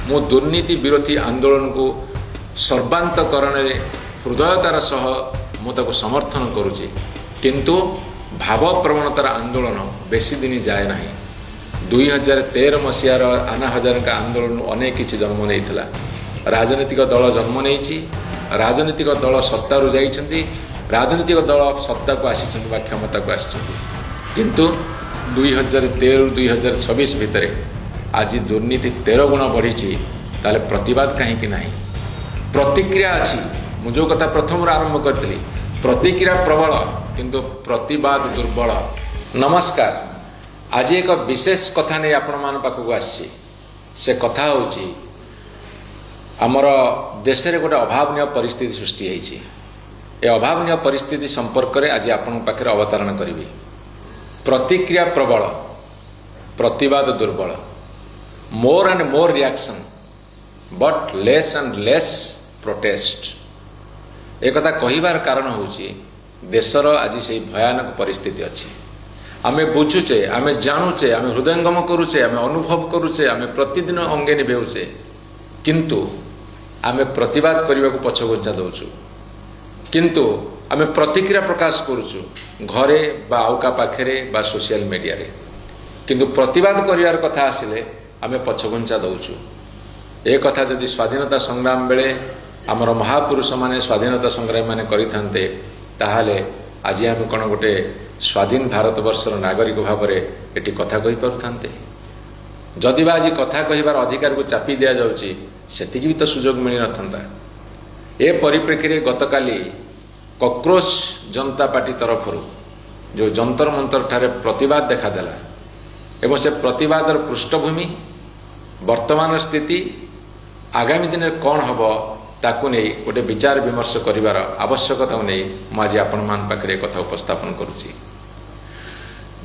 मु दुर्नीति विरोधी आंदोलन को सर्वांतकरण हृदयतार सह मुझे समर्थन करुच्ची किंतु भाव प्रवणतार आंदोलन बेसी दिन जाए ना 2013 मसीहार आना हजार का आंदोलन अनेक किसी जन्म नहीं राजनीतिक दल जन्म नहीं राजनीतिक दल सत्तारू जाइछन्ति राजनीतिक दल सत्ता को आसी क्षमता को आसी किंतु 2013-2026 भितर आज दुर्नीति 13 गुण बढ़ी ताले प्रतिवाद कहीं ना प्रतिक्रिया अच्छी मुझे कथा प्रथम आरंभ करी प्रतिक्रिया प्रबल किंतु प्रतिवाद दुर्बल। नमस्कार, आज एक विशेष कथा नहीं आपण मान पाखक आसी से कथा होची आमर देश में गोटे अभावनीय परिस्थिति सृष्टि होती ए अभावनीय परिस्थिति संपर्क में आज आपण पाखे अवतारण करी प्रतिक्रिया प्रबल प्रतिवाद दुर्बल more and more reaction but less and less protest एक कथा कहिबार कारण होची देशर आज से भयानक परिस्थिति अच्छी आमे बुझुचे आमे जानुचे आमे हृदयंगम करुचे आमे अनुभव करुचे आमे प्रतिदिन अंगे निभेउचे किंतु आमे प्रतिवाद करने को पछघुंचा दौचु किंतु आमे प्रतिक्रिया प्रकाश करुचु घरे बा आउका पाखरे बा सोशल मीडिया रे किंतु प्रतिवाद करिवार कथा आसिले आमे पछघुंचा दौचु। ए कथा जदि स्वाधीनता संग्राम बेले आमर महापुरुष माने स्वाधीनता संग्राम माने करिथान्ते ताहाले आज आमे कोन गोटे स्वाधीन भारतवर्षर नागरिक भाव में एटी कथा कहि पारुथान्ते जदि बा आज कथा कहिबार अधिकार को चापी दिया जाउची सेतिकी भी तो सुजोग मिली नथंता। ए परिप्रेक्षी रे गतकाली कॉकरोच जनता पार्टी तरफ जो जंतर मंतर ठारे प्रतिवाद देखादेला एवं से प्रतिवादर पृष्ठभूमि वर्तमान स्थिति आगामी दिन में कौन हम ताकू नहीं गोटे विचार विमर्श करिवार आवश्यकता नहीं मुझे आपण मान पाखरे कथा उपस्थापन करुच्ची।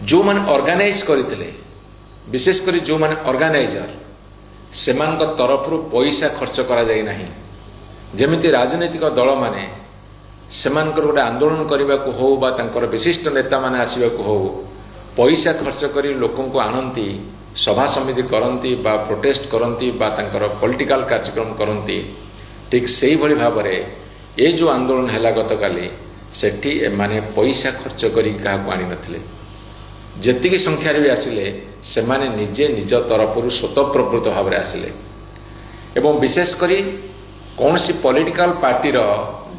जो मैंने ऑर्गेनाइज करते विशेषकर जो मैंने ऑर्गेनाइजर से तरफ पैसा खर्च करा जाए नहीं जमिति राजनीतिक दल माने सेमानकर गोटे आंदोलन करने को हो बा तांकर विशिष्ट नेता माने आसवा को हो पैसा खर्च करी लोकों को आनती सभा समिति करती बा प्रोटेस्ट करती बा तांकर पॉलिटिकल कार्यक्रम करती ठीक से भली भाव में ये जो आंदोलन है गतकाली सेठी माने पैसा खर्च करी क्या आनी नथिले जेतिकी संख्यार भी आसिले से माने निजे निज तरफ स्वतःप्रवृत्त भाव में आसिले एवं विशेष करी कौन सी पॉलिटिकल पार्टी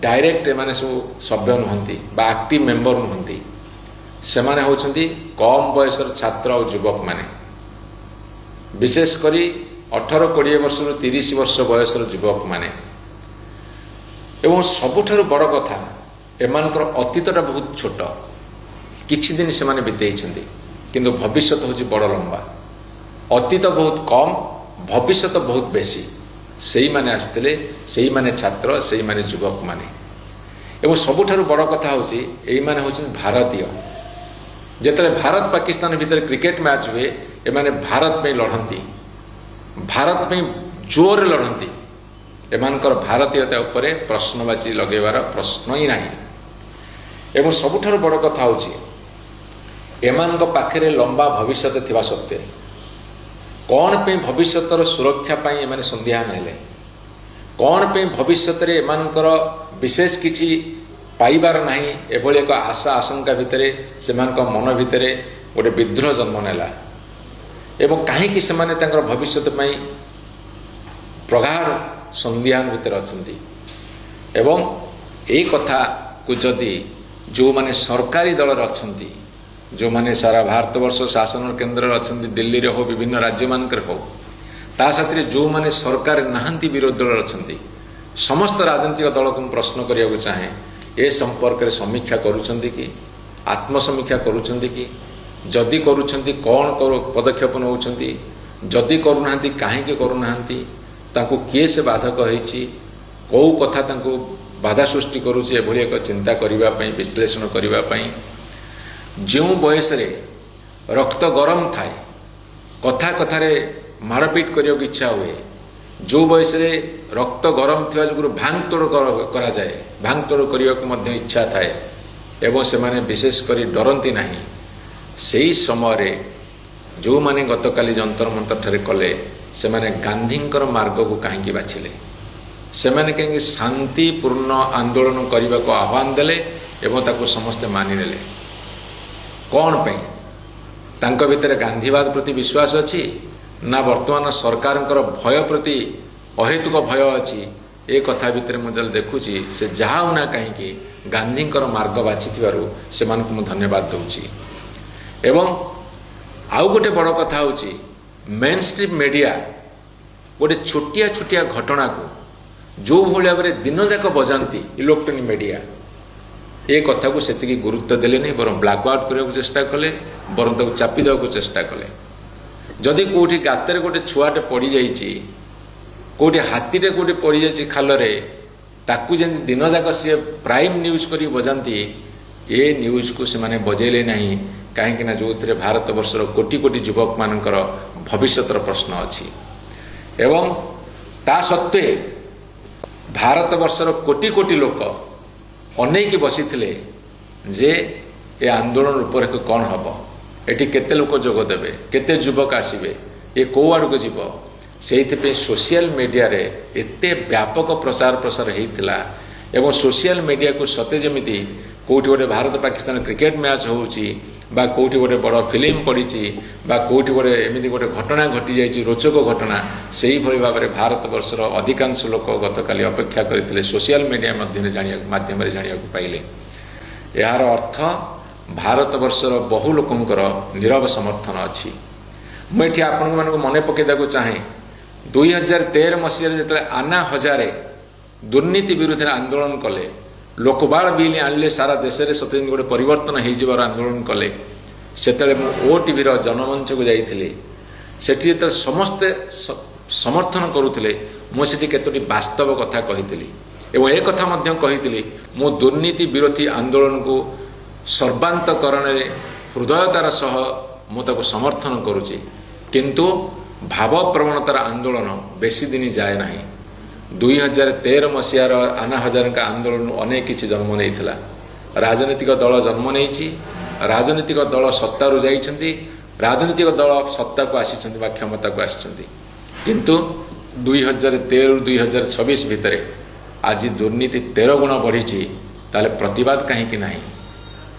डायरेक्ट माने सब सभ्य नुहंती बा एक्टिव मेंबर नुहंती से माने होचंती कम बयसर छात्र और युवक माने विशेष करी 18-20 वर्ष 30 वर्ष बयसर युवक माने एवं सबुठारु बड़ कथा एमानकर अतीतटा बहुत छोट किछि दिन से माने बितेइछंती किंतु भविष्यत होची बड़ लंबा अतीत बहुत कम भविष्यत बहुत बेसी सेई माने आस्तिले सेई माने छात्र सेई माने युवक माने एवं सबुठारु बड़ कथा होची एई माने होची भारतीय जेतले भारत पाकिस्तान भीतर क्रिकेट मैच हुए ए माने भारत में लड़ती भारत में जोर लड़ती एमानकर भारतीयता उपरे प्रश्नवाची लगेबार प्रश्न ही नहीं एवं सबुठारु बड़ कथा होची एमानक पाखरे लंबा भविष्य थिबा सत्वे कौन पे भविष्यतर सुरक्षा पाई एमाने संध्यान हेले कौन पे भविष्यत रे एमानकर विशेष किछि पाइबार नाही एभली एक आशा आशंका भितरे सेमानक मन भितरे गोटे विद्रोह जन्म नेला एवं कहीं से माने तांकर भविष्यत पाई प्रगाढ़ संध्यान भितर अछंती एवं एई कथा को जदि जो माने सरकारी दल अछंती जो माने सारा भारतवर्ष शासन केंद्र अछंती दिल्ली रे हो विभिन्न राज्य मानकर हो ता साथी जो माने सरकार नाहंती विरोध दल अछंती समस्त राजनीतिक दल को प्रश्न करिया चाहे ए संपर्क में समीक्षा करुछंती कि आत्मसमीक्षा करुछंती कि जदि करुछंती कौन पदक्षेप नौछंती जदि करूनाहांती काहेकि करूनाहांती तांको किए से बाधक होईची कौ कथा तांको बाधा सृष्टि करुचे एभली एक चिंता करिबा पई विश्लेषण करिबा पई जो बयस रे रक्त गरम थाए कथा कथारे मारपीट करियो इच्छा हुए जो बयस रे रक्त गरम थिबा जुगुरु भांगतोड़ करा जाए भांगतोड़ करियो को मध्य इच्छा थाए एवं से माने विशेष करी डरंती नाही सेही समय रे जो माने गतकाली जंतर मंतर ठारे कले ସେମାନେ ଗାନ୍ଧୀଙ୍କର ମାର୍ଗକୁ କାହିଁକି ବାଛିଲେ, ସେମାନେ କାହିଁକି ଶାନ୍ତିପୂର୍ଣ୍ଣ ଆନ୍ଦୋଳନ କରିବାକୁ ଆହ୍ୱାନ ଦେଲେ ଏବଂ ତାକୁ ସମସ୍ତେ ମାନିନେଲେ? କ'ଣ ପାଇଁ? ତାଙ୍କ ଭିତରେ ଗାନ୍ଧୀବାଦ ପ୍ରତି ବିଶ୍ୱାସ ଅଛି ନା ବର୍ତ୍ତମାନ ସରକାରଙ୍କର ଭୟ ପ୍ରତି ଅହେତୁକ ଭୟ ଅଛି? ଏ କଥା ଭିତରେ ମୁଁ ଯେତେବେଳେ ଦେଖୁଛି, ସେ ଯାହା ହେଉ ନା କାହିଁକି ଗାନ୍ଧୀଙ୍କର ମାର୍ଗ ବାଛିଥିବାରୁ ସେମାନଙ୍କୁ ମୁଁ ଧନ୍ୟବାଦ ଦେଉଛି। ଏବଂ ଆଉ ଗୋଟେ ବଡ଼ କଥା ହେଉଛି, ମେନ୍ ଷ୍ଟ୍ରିମ୍ ମିଡ଼ିଆ ଗୋଟେ ଛୋଟିଆ ଛୋଟିଆ ଘଟଣାକୁ ଯେଉଁଭଳି ଭାବରେ ଦିନଯାକ ବଜାନ୍ତି ଇଲେକ୍ଟ୍ରୋନିକ୍ ମିଡ଼ିଆ, ଏ କଥାକୁ ସେତିକି ଗୁରୁତ୍ୱ ଦେଲେନି, ବରଂ ବ୍ଲାକ୍ ଆଉଟ୍ କରିବାକୁ ଚେଷ୍ଟା କଲେ, ବରଂ ତାକୁ ଚାପି ଦେବାକୁ ଚେଷ୍ଟା କଲେ। ଯଦି କେଉଁଠି ଗାତରେ ଗୋଟେ ଛୁଆଟେ ପଡ଼ିଯାଇଛି, କେଉଁଠି ହାତୀଟେ କେଉଁଠି ପଡ଼ିଯାଇଛି ଖାଲରେ, ତାକୁ ଯେମିତି ଦିନଯାକ ସିଏ ପ୍ରାଇମ୍ ନ୍ୟୁଜ୍ କରି ବଜାନ୍ତି, ଏ ନ୍ୟୁଜ୍କୁ ସେମାନେ ବଜେଇଲେ ନାହିଁ। କାହିଁକିନା ଯେଉଁଥିରେ ଭାରତବର୍ଷର କୋଟି କୋଟି ଯୁବକମାନଙ୍କର ଭବିଷ୍ୟତର ପ୍ରଶ୍ନ ଅଛି। ଏବଂ ତା ସତ୍ତ୍ୱେ ଭାରତବର୍ଷର କୋଟି କୋଟି ଲୋକ ଅନେଇକି ବସିଥିଲେ ଯେ ଏ ଆନ୍ଦୋଳନ ରୂପରେଖ କ'ଣ ହେବ, ଏଠି କେତେ ଲୋକ ଯୋଗ ଦେବେ, କେତେ ଯୁବକ ଆସିବେ, ଏ କେଉଁ ଆଡ଼କୁ ଯିବ। ସେଇଥିପାଇଁ ସୋସିଆଲ ମିଡ଼ିଆରେ ଏତେ ବ୍ୟାପକ ପ୍ରଚାର ପ୍ରସାର ହେଇଥିଲା। ଏବଂ ସୋସିଆଲ ମିଡ଼ିଆକୁ ସତେ ଯେମିତି କେଉଁଠି ଗୋଟେ ଭାରତ ପାକିସ୍ତାନ କ୍ରିକେଟ ମ୍ୟାଚ୍ ହେଉଛି, ବା କେଉଁଠି ଗୋଟେ ବଡ଼ ଫିଲ୍ମ ପଡ଼ିଛି, ବା କେଉଁଠି ଗୋଟେ ଏମିତି ଗୋଟେ ଘଟଣା ଘଟିଯାଇଛି, ରୋଚକ ଘଟଣା, ସେଇଭଳି ଭାବରେ ଭାରତବର୍ଷର ଅଧିକାଂଶ ଲୋକ ଗତକାଲି ଅପେକ୍ଷା କରିଥିଲେ ସୋସିଆଲ ମିଡ଼ିଆ ମାଧ୍ୟମରେ ଜାଣିବାକୁ ପାଇଲେ। ଏହାର ଅର୍ଥ ଭାରତବର୍ଷର ବହୁ ଲୋକଙ୍କର ନୀରବ ସମର୍ଥନ ଅଛି। ମୁଁ ଏଠି ଆପଣମାନଙ୍କୁ ମନେ ପକାଇବାକୁ ଚାହେଁ, 2013 ମସିହାରେ ଯେତେବେଳେ ଆନା ହଜାରେ ଦୁର୍ନୀତି ବିରୁଦ୍ଧରେ ଆନ୍ଦୋଳନ କଲେ, ଲୋକବାଳ ବିଲ୍ ଆଣିଲେ, ସାରା ଦେଶରେ ସତେ ଗୋଟେ ପରିବର୍ତ୍ତନ ହେଇଯିବାର ଆନ୍ଦୋଳନ କଲେ, ସେତେବେଳେ ମୁଁ OTVର ଜନମଞ୍ଚକୁ ଯାଇଥିଲି। ସେଠି ଯେତେବେଳେ ସମସ୍ତେ ସମର୍ଥନ କରୁଥିଲେ, ମୁଁ ସେଠି କେତୋଟି ବାସ୍ତବ କଥା କହିଥିଲି ଏବଂ ଏ କଥା ମଧ୍ୟ କହିଥିଲି, ମୁଁ ଦୁର୍ନୀତି ବିରୋଧୀ ଆନ୍ଦୋଳନକୁ ସର୍ବାନ୍ତକରଣରେ ହୃଦୟତାର ସହ ମୁଁ ତାକୁ ସମର୍ଥନ କରୁଛି। କିନ୍ତୁ ଭାବପ୍ରବଣତାର ଆନ୍ଦୋଳନ ବେଶୀ ଦିନ ଯାଏ ନାହିଁ। 2013 ମସିହାର ଆନା ହଜାରେଙ୍କ ଆନ୍ଦୋଳନରୁ ଅନେକ କିଛି ଜନ୍ମ ନେଇଥିଲା। ରାଜନୈତିକ ଦଳ ଜନ୍ମ ନେଇଛି, ରାଜନୈତିକ ଦଳ ସତ୍ତାରୁ ଯାଇଛନ୍ତି, ରାଜନୈତିକ ଦଳ ସତ୍ତାକୁ ଆସିଛନ୍ତି ବା କ୍ଷମତାକୁ ଆସିଛନ୍ତି। କିନ୍ତୁ 2013ରୁ 2026 ଭିତରେ ଆଜି ଦୁର୍ନୀତି 13 ଗୁଣ ବଢ଼ିଛି। ତାହେଲେ ପ୍ରତିବାଦ କାହିଁକି ନାହିଁ?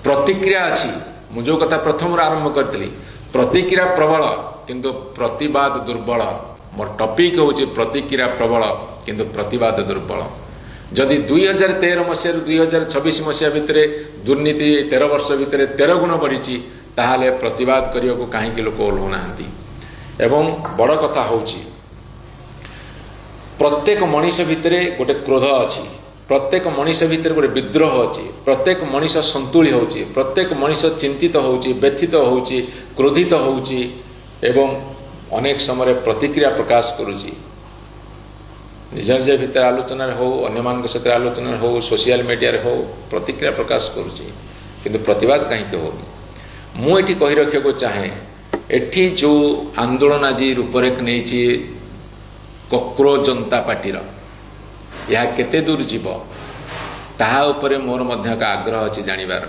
ପ୍ରତିକ୍ରିୟା ଅଛି। ମୁଁ ଯେଉଁ କଥା ପ୍ରଥମରୁ ଆରମ୍ଭ କରିଥିଲି, ପ୍ରତିକ୍ରିୟା ପ୍ରବଳ କିନ୍ତୁ ପ୍ରତିବାଦ ଦୁର୍ବଳ। ମୋର ଟପିକ୍ ହେଉଛି ପ୍ରତିକ୍ରିୟା ପ୍ରବଳ କିନ୍ତୁ ପ୍ରତିବାଦ ଦୁର୍ବଳ। ଯଦି 2013 ମସିହାରୁ 2026 ମସିହା ଭିତରେ ଦୁର୍ନୀତି 13 ବର୍ଷ ଭିତରେ 13 ଗୁଣ ବଢ଼ିଛି, ତାହେଲେ ପ୍ରତିବାଦ କରିବାକୁ କାହିଁକି ଲୋକ ଓହ୍ଲାଉନାହାନ୍ତି? ଏବଂ ବଡ଼ କଥା ହେଉଛି, ପ୍ରତ୍ୟେକ ମଣିଷ ଭିତରେ ଗୋଟେ କ୍ରୋଧ ଅଛି, ପ୍ରତ୍ୟେକ ମଣିଷ ଭିତରେ ଗୋଟେ ବିଦ୍ରୋହ ଅଛି, ପ୍ରତ୍ୟେକ ମଣିଷ ସନ୍ତୁଳି ହେଉଛି, ପ୍ରତ୍ୟେକ ମଣିଷ ଚିନ୍ତିତ ହେଉଛି, ବ୍ୟଥିତ ହେଉଛି, କ୍ରୋଧିତ ହେଉଛି ଏବଂ ଅନେକ ସମୟରେ ପ୍ରତିକ୍ରିୟା ପ୍ରକାଶ କରୁଛି। ନିଜ ନିଜ ଭିତରେ ଆଲୋଚନାରେ ହେଉ, ଅନ୍ୟମାନଙ୍କ ସହିତ ଆଲୋଚନାରେ ହେଉ, ସୋସିଆଲ ମିଡ଼ିଆରେ ହେଉ, ପ୍ରତିକ୍ରିୟା ପ୍ରକାଶ କରୁଛି। କିନ୍ତୁ ପ୍ରତିବାଦ କାହିଁକି ହେଉନି? ମୁଁ ଏଠି କହି ରଖିବାକୁ ଚାହେଁ, ଏଠି ଯେଉଁ ଆନ୍ଦୋଳନ ଆଜି ରୂପରେଖ ନେଇଛି କକରୋଜ ଜନତା ପାର୍ଟିର, ଏହା କେତେ ଦୂର ଯିବ ତାହା ଉପରେ ମୋର ମଧ୍ୟ ଏକ ଆଗ୍ରହ ଅଛି ଜାଣିବାର।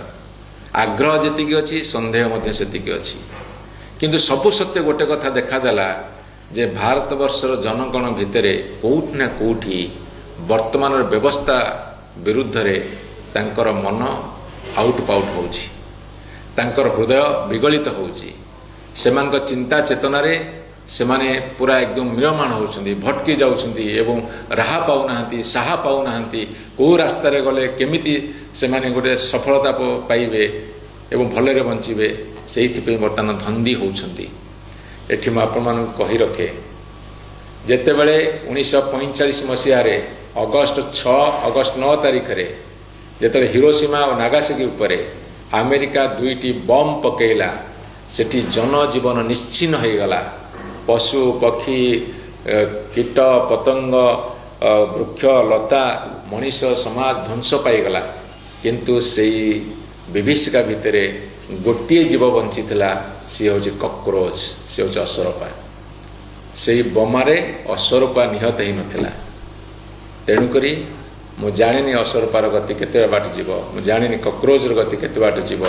ଆଗ୍ରହ ଯେତିକି ଅଛି, ସନ୍ଦେହ ମଧ୍ୟ ସେତିକି ଅଛି। କିନ୍ତୁ ସବୁ ସତ୍ତ୍ୱେ ଗୋଟେ କଥା ଦେଖାଦେଲା ଯେ ଭାରତବର୍ଷର ଜନଗଣ ଭିତରେ କେଉଁଠି ନା କେଉଁଠି ବର୍ତ୍ତମାନର ବ୍ୟବସ୍ଥା ବିରୁଦ୍ଧରେ ତାଙ୍କର ମନ ଆଉଟ ପାଉଟ ହେଉଛି, ତାଙ୍କର ହୃଦୟ ବିଗଳିତ ହେଉଛି। ସେମାନଙ୍କ ଚିନ୍ତା ଚେତନାରେ ସେମାନେ ପୁରା ଏକଦମ ମ୍ରିୟମାଣ ହେଉଛନ୍ତି, ଭଟକି ଯାଉଛନ୍ତି ଏବଂ ରାହା ପାଉନାହାନ୍ତି, ସାହା ପାଉନାହାନ୍ତି। କେଉଁ ରାସ୍ତାରେ ଗଲେ କେମିତି ସେମାନେ ଗୋଟେ ସଫଳତା ପାଇବେ ଏବଂ ଭଲରେ ବଞ୍ଚିବେ, ସେଇଥିପାଇଁ ବର୍ତ୍ତମାନ ଧନ୍ଦି ହେଉଛନ୍ତି। ଏଠି ମୁଁ ଆପଣମାନଙ୍କୁ କହି ରଖେ, ଯେତେବେଳେ 1945 ମସିହାରେ ଅଗଷ୍ଟ 9 ତାରିଖରେ ଯେତେବେଳେ ହିରୋସୀମା ଓ ନାଗାସାକି ଉପରେ ଆମେରିକା 2ଟି ବମ୍ ପକାଇଲା, ସେଠି ଜନଜୀବନ ନିଶ୍ଚିହ୍ନ ହୋଇଗଲା। ପଶୁ ପକ୍ଷୀ, କୀଟ ପତଙ୍ଗ, ବୃକ୍ଷ ଲତା, ମଣିଷ ସମାଜ ଧ୍ୱଂସ ପାଇଗଲା। କିନ୍ତୁ ସେଇ ବିଭୀଷିକା ଭିତରେ ଗୋଟିଏ ଜୀବ ବଞ୍ଚିଥିଲା, ସିଏ ହେଉଛି କକରୋଜ, ସିଏ ହେଉଛି ଅସରପା। ସେଇ ବୋମାରେ ଅସରପା ନିହତ ହେଇନଥିଲା। ତେଣୁକରି ମୁଁ ଜାଣିନି ଅସରପାର ଗତି କେତେ ବାଟ ଯିବ, ମୁଁ ଜାଣିନି କକରୋଜର ଗତି କେତେ ବାଟ ଯିବ।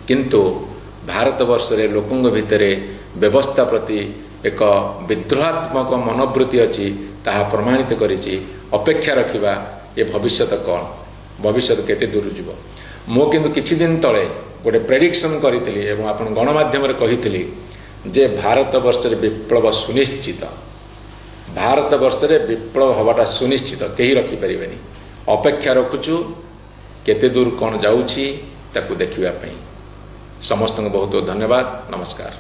କିନ୍ତୁ ଭାରତବର୍ଷରେ ଲୋକଙ୍କ ଭିତରେ ବ୍ୟବସ୍ଥା ପ୍ରତି ଏକ ବିଦ୍ରୋହାତ୍ମକ ମନୋବୃତ୍ତି ଅଛି ତାହା ପ୍ରମାଣିତ କରିଛି। ଅପେକ୍ଷା ରଖିବା ଏ ଭବିଷ୍ୟତ କ'ଣ, ଭବିଷ୍ୟତ କେତେ ଦୂର ଯିବ। ମୁଁ କିନ୍ତୁ କିଛି ଦିନ ତଳେ ଗୋଟେ ପ୍ରେଡିକ୍ସନ୍ କରିଥିଲି ଏବଂ ଆପଣ ଗଣମାଧ୍ୟମରେ କହିଥିଲି ଯେ ଭାରତ ବର୍ଷରେ ବିପ୍ଳବ ସୁନିଶ୍ଚିତ, ଭାରତ ବର୍ଷରେ ବିପ୍ଳବ ହେବାଟା ସୁନିଶ୍ଚିତ, କେହି ରଖିପାରିବେନି। ଅପେକ୍ଷା ରଖୁଛୁ କେତେ ଦୂର କ'ଣ ଯାଉଛି ତାକୁ ଦେଖିବା ପାଇଁ। ସମସ୍ତଙ୍କୁ ବହୁତ ବହୁତ ଧନ୍ୟବାଦ, ନମସ୍କାର।